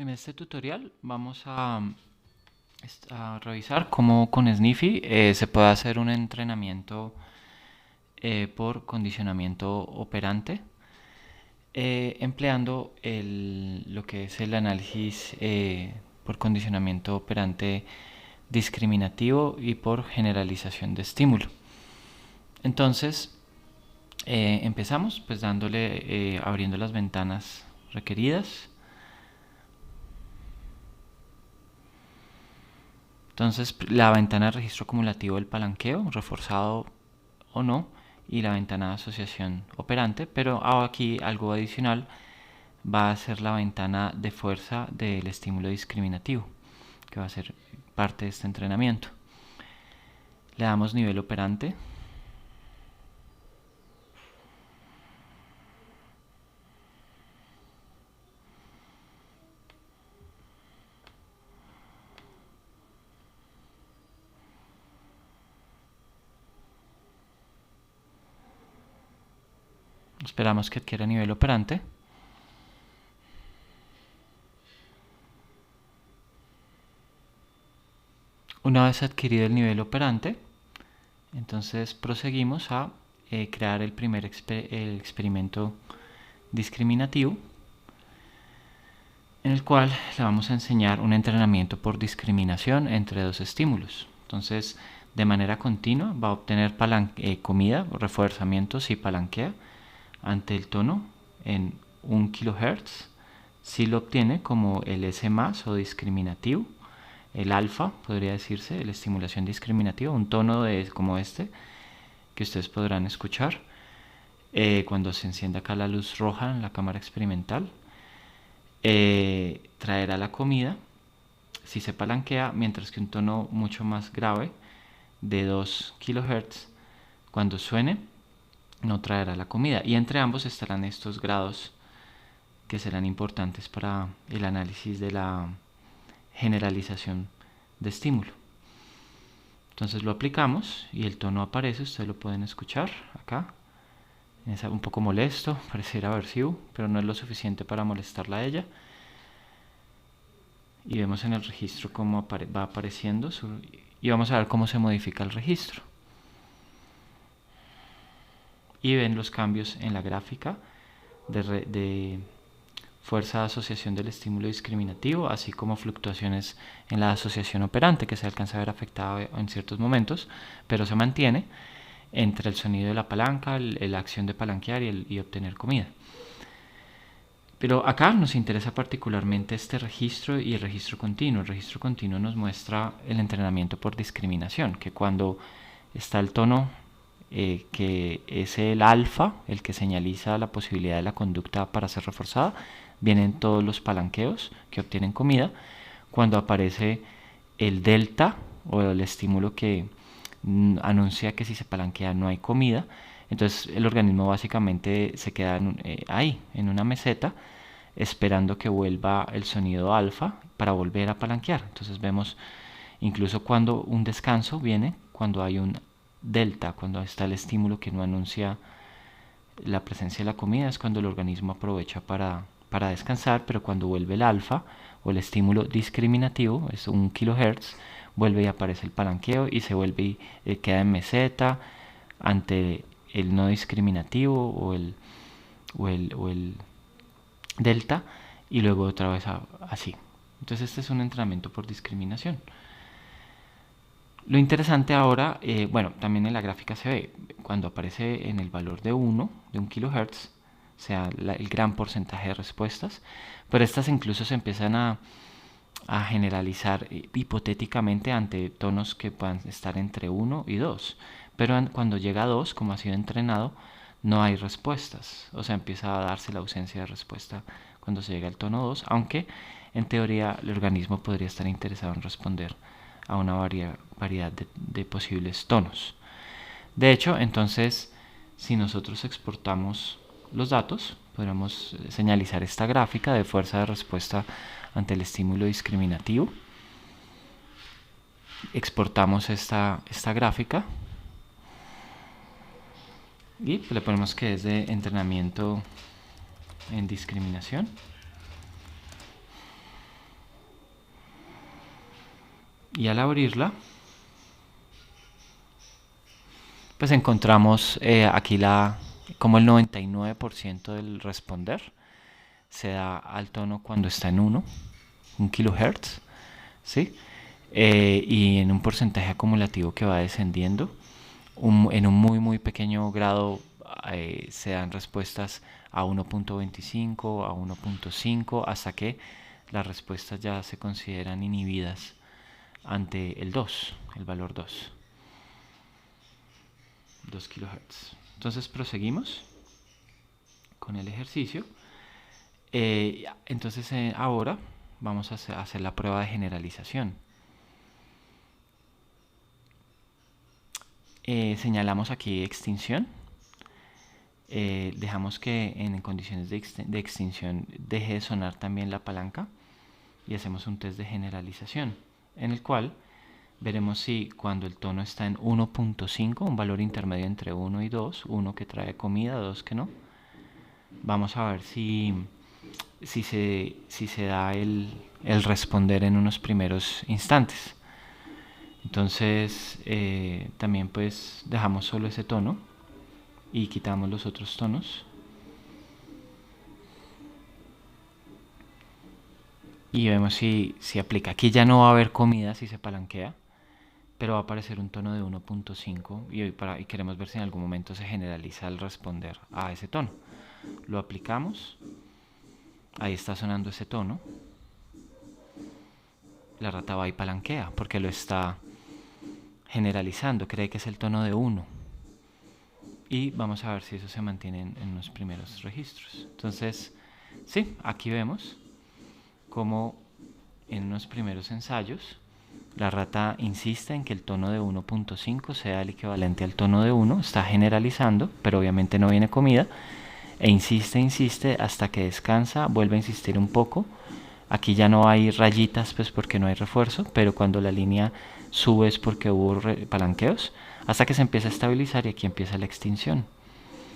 En este tutorial vamos a revisar cómo con Sniffy se puede hacer un entrenamiento por condicionamiento operante empleando lo que es el análisis por condicionamiento operante discriminativo y por generalización de estímulo. Entonces empezamos pues dándole abriendo las ventanas requeridas. Entonces la ventana de registro acumulativo del palanqueo, reforzado o no, y la ventana de asociación operante, pero aquí algo adicional va a ser la ventana de fuerza del estímulo discriminativo, que va a ser parte de este entrenamiento. Le damos nivel operante. Esperamos que adquiera nivel operante. Una vez adquirido el nivel operante, entonces proseguimos a crear el primer el experimento discriminativo, en el cual le vamos a enseñar un entrenamiento por discriminación entre dos estímulos. Entonces, de manera continua va a obtener comida, refuerzamiento si palanquea ante el tono en 1 kHz. Si lo obtiene como el S más o discriminativo, el alfa podría decirse, la estimulación discriminativa, un tono como este que ustedes podrán escuchar cuando se encienda acá la luz roja en la cámara experimental. Traerá la comida si se palanquea, mientras que un tono mucho más grave de 2 kHz cuando suene no traerá la comida, y entre ambos estarán estos grados que serán importantes para el análisis de la generalización de estímulo. Entonces lo aplicamos y el tono aparece, ustedes lo pueden escuchar acá. Es un poco molesto, pareciera aversivo, pero no es lo suficiente para molestarla a ella. Y vemos en el registro cómo va apareciendo y vamos a ver cómo se modifica el registro. Y ven los cambios en la gráfica de fuerza de asociación del estímulo discriminativo, así como fluctuaciones en la asociación operante, que se alcanza a ver afectada en ciertos momentos, pero se mantiene entre el sonido de la palanca, la acción de palanquear y obtener comida. Pero acá nos interesa particularmente este registro y el registro continuo. El registro continuo nos muestra el entrenamiento por discriminación, que cuando está el tono que es el alfa, el que señaliza la posibilidad de la conducta para ser reforzada, vienen todos los palanqueos que obtienen comida. Cuando aparece el delta o el estímulo que anuncia que si se palanquea no hay comida, entonces el organismo básicamente se queda ahí, en una meseta, esperando que vuelva el sonido alfa para volver a palanquear. Entonces vemos incluso cuando un descanso viene, cuando hay un delta, cuando está el estímulo que no anuncia la presencia de la comida, es cuando el organismo aprovecha para descansar, pero cuando vuelve el alfa o el estímulo discriminativo, es 1 kHz, vuelve y aparece el palanqueo y se vuelve y queda en meseta ante el no discriminativo o el delta, y luego otra vez así. Entonces este es un entrenamiento por discriminación. Lo interesante ahora, bueno, también en la gráfica se ve, cuando aparece en el valor de 1 kHz, sea el gran porcentaje de respuestas, pero estas incluso se empiezan a generalizar hipotéticamente ante tonos que puedan estar entre 1 y 2. Pero cuando llega a 2, como ha sido entrenado, no hay respuestas. O sea, empieza a darse la ausencia de respuesta cuando se llega al tono 2, aunque en teoría el organismo podría estar interesado en responder a una variedad de posibles tonos. De hecho, entonces, si nosotros exportamos los datos, podremos señalizar esta gráfica de fuerza de respuesta ante el estímulo discriminativo. Exportamos esta gráfica y le ponemos que es de entrenamiento en discriminación. Y al abrirla, pues encontramos aquí como el 99% del responder se da al tono cuando está en 1 kilohertz, ¿sí? Y en un porcentaje acumulativo que va descendiendo, en un muy pequeño grado se dan respuestas a 1.25, a 1.5, hasta que las respuestas ya se consideran inhibidas ante el 2, el valor 2 kilohertz. Entonces proseguimos con el ejercicio. Entonces ahora vamos a hacer la prueba de generalización. Señalamos aquí extinción. Dejamos que en condiciones de extinción deje de sonar también la palanca y hacemos un test de generalización en el cual veremos si cuando el tono está en 1.5, un valor intermedio entre 1 y 2, 1 que trae comida, 2 que no, vamos a ver si se da el responder en unos primeros instantes. Entonces también pues dejamos solo ese tono y quitamos los otros tonos y vemos si aplica. Aquí ya no va a haber comida si se palanquea, pero va a aparecer un tono de 1.5 y queremos ver si en algún momento se generaliza el responder a ese tono. Lo aplicamos, ahí está sonando ese tono, la rata va y palanquea porque lo está generalizando, cree que es el tono de 1. Y vamos a ver si eso se mantiene en los primeros registros. Entonces, sí, aquí vemos como en los primeros ensayos la rata insiste en que el tono de 1.5 sea el equivalente al tono de 1, está generalizando, pero obviamente no viene comida, e insiste hasta que descansa, vuelve a insistir un poco. Aquí ya no hay rayitas pues porque no hay refuerzo, pero cuando la línea sube es porque hubo palanqueos, hasta que se empieza a estabilizar y aquí empieza la extinción.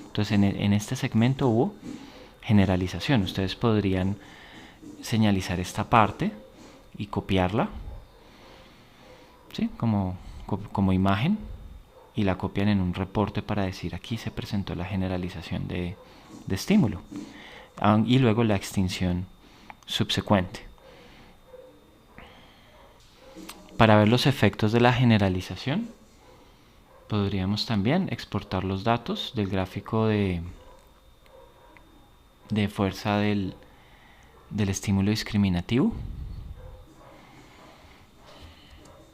Entonces en este segmento hubo generalización. Ustedes podrían señalizar esta parte y copiarla, ¿sí? como imagen, y la copian en un reporte para decir aquí se presentó la generalización de estímulo y luego la extinción subsecuente. Para ver los efectos de la generalización, podríamos también exportar los datos del gráfico de fuerza del estímulo discriminativo.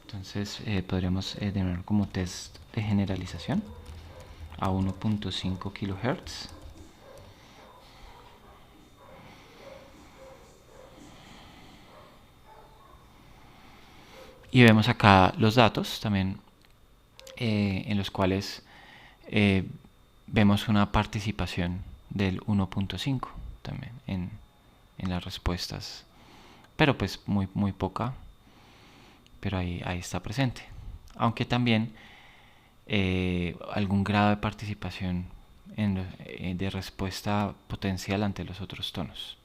Entonces podríamos tener como test de generalización a 1.5 kHz. Y vemos acá los datos también en los cuales vemos una participación del 1.5 también en las respuestas, pero pues muy poca, pero ahí está presente. Aunque también algún grado de participación de respuesta potencial ante los otros tonos.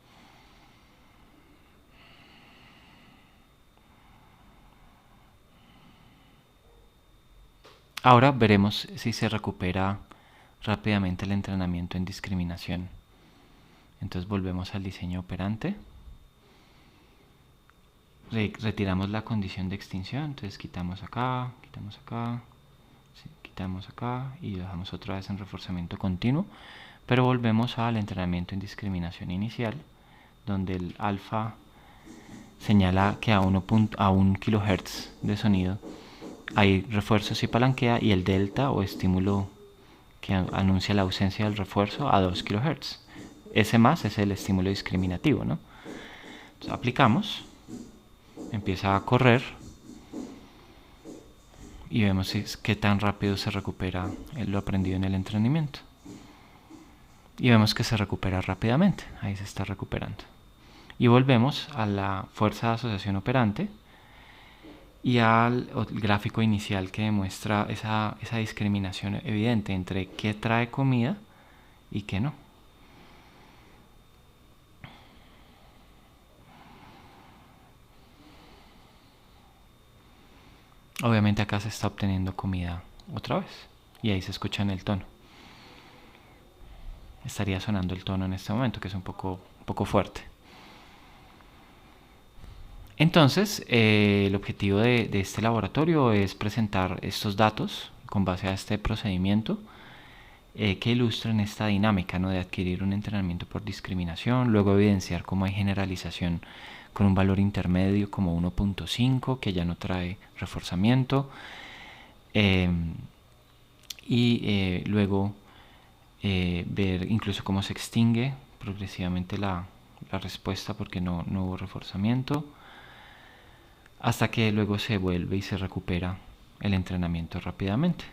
Ahora veremos si se recupera rápidamente el entrenamiento en discriminación. Entonces volvemos al diseño operante. Retiramos la condición de extinción. Entonces quitamos acá, sí, quitamos acá y dejamos otra vez en reforzamiento continuo. Pero volvemos al entrenamiento en discriminación inicial, donde el alfa señala que a 1 kHz de sonido hay refuerzos y palanquea, y el delta o estímulo que anuncia la ausencia del refuerzo a 2 kHz. Ese más es el estímulo discriminativo, ¿no? Entonces aplicamos, empieza a correr y vemos qué tan rápido se recupera lo aprendido en el entrenamiento. Y vemos que se recupera rápidamente, ahí se está recuperando. Y volvemos a la fuerza de asociación operante y al gráfico inicial que demuestra esa discriminación evidente entre qué trae comida y qué no. Obviamente acá se está obteniendo comida otra vez y ahí se escucha en el tono. Estaría sonando el tono en este momento, que es un poco fuerte. Entonces, el objetivo de este laboratorio es presentar estos datos con base a este procedimiento que ilustren esta dinámica, ¿no?, de adquirir un entrenamiento por discriminación, luego evidenciar cómo hay generalización con un valor intermedio como 1.5, que ya no trae reforzamiento, y luego ver incluso cómo se extingue progresivamente la respuesta porque no hubo reforzamiento, hasta que luego se vuelve y se recupera el entrenamiento rápidamente.